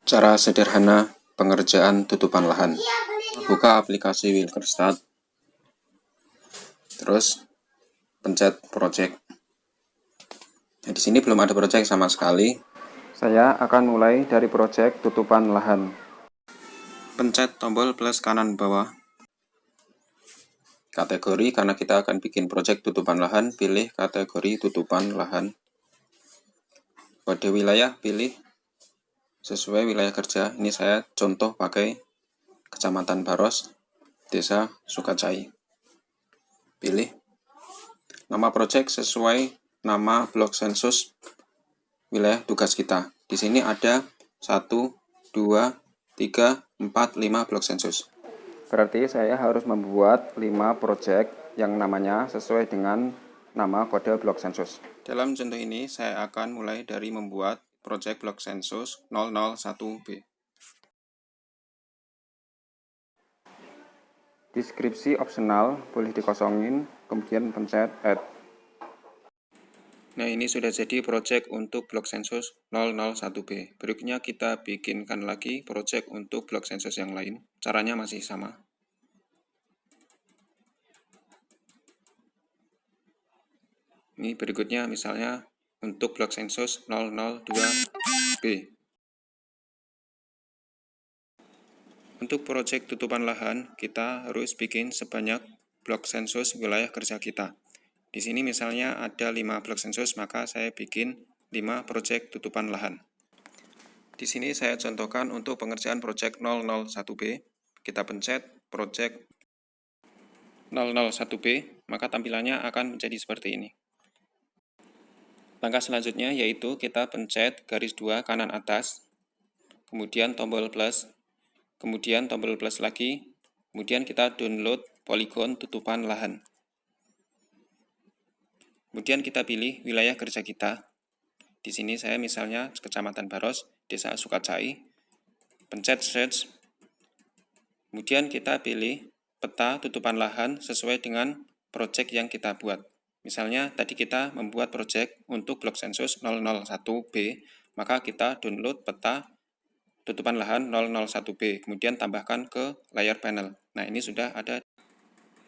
Cara sederhana pengerjaan tutupan lahan. Buka aplikasi Wilkerstart, terus pencet project. Nah, di sini belum ada project sama sekali. Saya akan mulai dari project tutupan lahan. Pencet tombol plus kanan bawah. Kategori, karena kita akan bikin project tutupan lahan, pilih kategori tutupan lahan. Kode wilayah, pilih sesuai wilayah kerja. Ini saya contoh pakai Kecamatan Baros, Desa Sukacai. Pilih nama project sesuai nama blok sensus wilayah tugas kita. Di sini ada 1, 2, 3, 4, 5 blok sensus. Berarti saya harus membuat 5 project yang namanya sesuai dengan nama kode blok sensus. Dalam contoh ini saya akan mulai dari membuat project blok sensus 001B. Deskripsi opsional, boleh dikosongin, kemudian pencet add. Nah, ini sudah jadi project untuk blok sensus 001B. Berikutnya kita bikinkan lagi project untuk blok sensus yang lain. Caranya masih sama. Ini berikutnya misalnya untuk blok sensus 002B. Untuk project tutupan lahan, kita harus bikin sebanyak blok sensus wilayah kerja kita. Di sini misalnya ada 5 blok sensus, maka saya bikin 5 project tutupan lahan. Di sini saya contohkan untuk pengerjaan project 001B. Kita pencet project 001B, maka tampilannya akan menjadi seperti ini. Langkah selanjutnya yaitu kita pencet garis 2 kanan atas, kemudian tombol plus, kemudian tombol plus lagi, kemudian kita download poligon tutupan lahan. Kemudian kita pilih wilayah kerja kita. Di sini saya misalnya Kecamatan Baros, Desa Sukacai. Pencet search. Kemudian kita pilih peta tutupan lahan sesuai dengan project yang kita buat. Misalnya tadi kita membuat project untuk blok sensus 001B, maka kita download peta tutupan lahan 001B, kemudian tambahkan ke layar panel. Nah, ini sudah ada.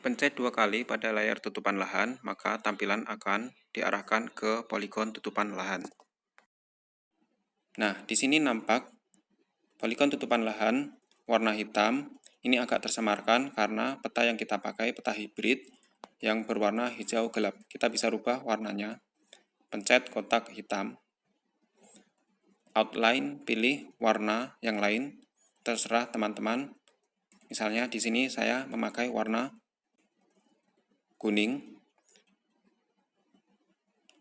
Pencet 2 kali pada layar tutupan lahan, maka tampilan akan diarahkan ke poligon tutupan lahan. Nah, di sini nampak poligon tutupan lahan warna hitam. Ini agak tersemarkan karena peta yang kita pakai peta hibrid yang berwarna hijau gelap. Kita bisa rubah warnanya. Pencet kotak hitam. Outline, pilih warna yang lain. Terserah teman-teman. Misalnya di sini saya memakai warna kuning.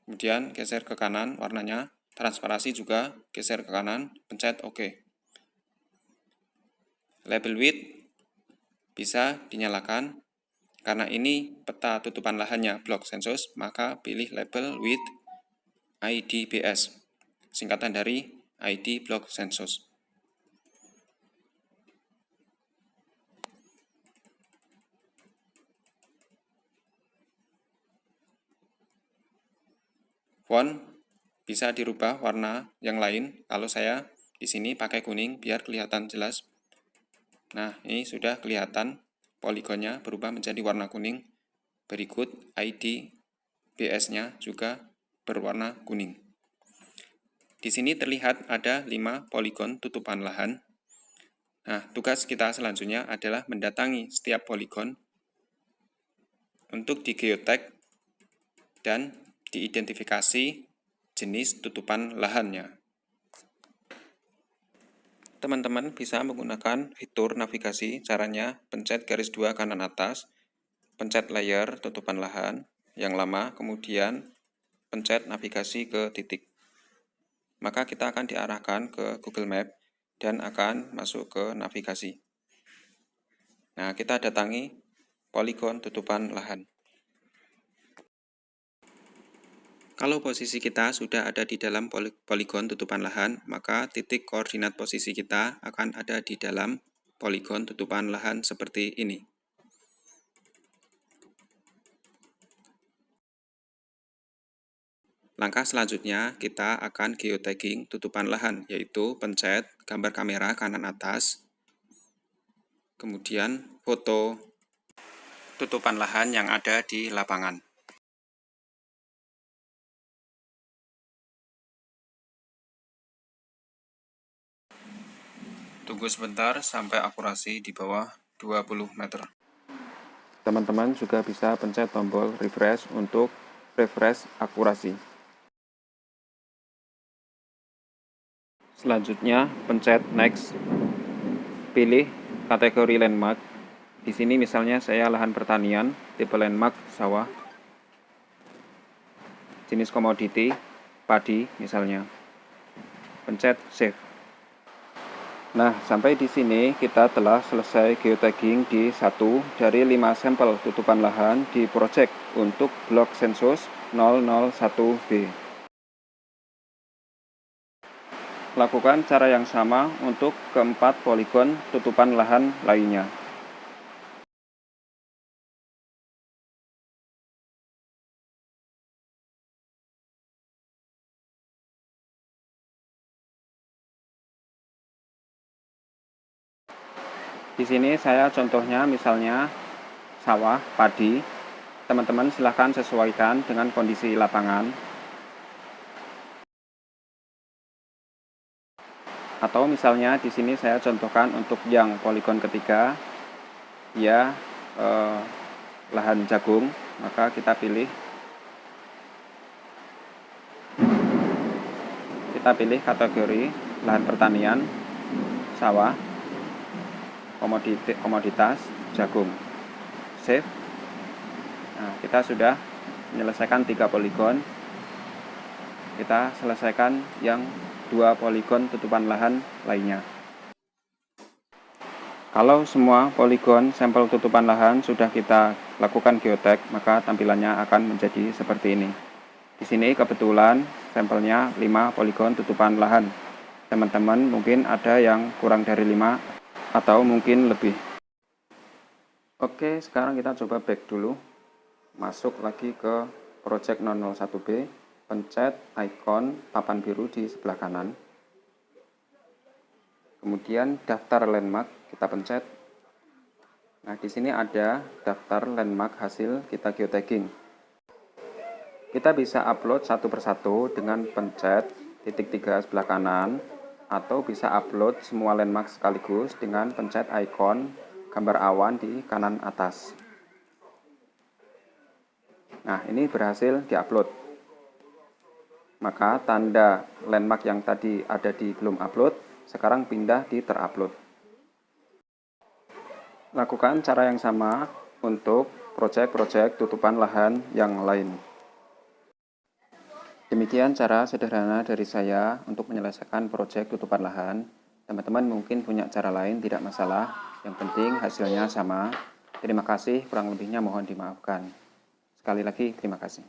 Kemudian geser ke kanan warnanya. Transparasi juga geser ke kanan. Pencet OK. Label width bisa dinyalakan. Karena ini peta tutupan lahannya blok sensus, maka pilih label width IDBS, singkatan dari ID blok sensus. Font bisa dirubah warna yang lain. Kalau saya di sini pakai kuning biar kelihatan jelas. Nah, ini sudah kelihatan poligonnya berubah menjadi warna kuning. Berikut ID BS-nya juga berwarna kuning. Di sini terlihat ada 5 poligon tutupan lahan. Nah, tugas kita selanjutnya adalah mendatangi setiap poligon untuk di-geotag dan diidentifikasi jenis tutupan lahannya. Teman-teman bisa menggunakan fitur navigasi. Caranya pencet garis 2 kanan atas, pencet layer tutupan lahan yang lama, kemudian pencet navigasi ke titik. Maka kita akan diarahkan ke Google Map dan akan masuk ke navigasi. Nah, kita datangi poligon tutupan lahan. Kalau posisi kita sudah ada di dalam poligon tutupan lahan, maka titik koordinat posisi kita akan ada di dalam poligon tutupan lahan seperti ini. Langkah selanjutnya kita akan geotagging tutupan lahan, yaitu pencet gambar kamera kanan atas, kemudian foto tutupan lahan yang ada di lapangan. Tunggu sebentar sampai akurasi di bawah 20 meter. Teman-teman juga bisa pencet tombol refresh untuk refresh akurasi. Selanjutnya, pencet next. Pilih kategori landmark. Di sini misalnya saya lahan pertanian, tipe landmark sawah. Jenis komoditi, padi misalnya. Pencet save. Nah, sampai di sini kita telah selesai geotagging di 1 dari 5 sampel tutupan lahan di proyek untuk blok sensus 001B. Lakukan cara yang sama untuk keempat poligon tutupan lahan lainnya. Di sini saya contohnya misalnya sawah, padi. Teman-teman silahkan sesuaikan dengan kondisi lapangan. Atau misalnya di sini saya contohkan untuk yang poligon ketiga, ya lahan jagung, maka kita pilih kategori lahan pertanian, sawah, komoditas, jagung. Save. Nah, kita sudah menyelesaikan 3 poligon. Kita selesaikan yang 2 poligon tutupan lahan lainnya. Kalau semua poligon sampel tutupan lahan sudah kita lakukan geotag, maka tampilannya akan menjadi seperti ini. Di sini kebetulan sampelnya 5 poligon tutupan lahan. Teman-teman mungkin ada yang kurang dari 5 atau mungkin lebih. Oke, sekarang kita coba back dulu. Masuk lagi ke project 001B, pencet icon papan biru di sebelah kanan. Kemudian daftar landmark kita pencet. Nah, di sini ada daftar landmark hasil kita geotagging. Kita bisa upload satu persatu dengan pencet titik 3 sebelah kanan, atau bisa upload semua landmark sekaligus dengan pencet icon gambar awan di kanan atas. Nah, ini berhasil diupload. Maka tanda landmark yang tadi ada di belum upload, sekarang pindah di terupload. Lakukan cara yang sama untuk proyek-proyek tutupan lahan yang lain. Demikian cara sederhana dari saya untuk menyelesaikan proyek tutupan lahan. Teman-teman mungkin punya cara lain, tidak masalah. Yang penting hasilnya sama. Terima kasih, kurang lebihnya mohon dimaafkan. Sekali lagi, terima kasih.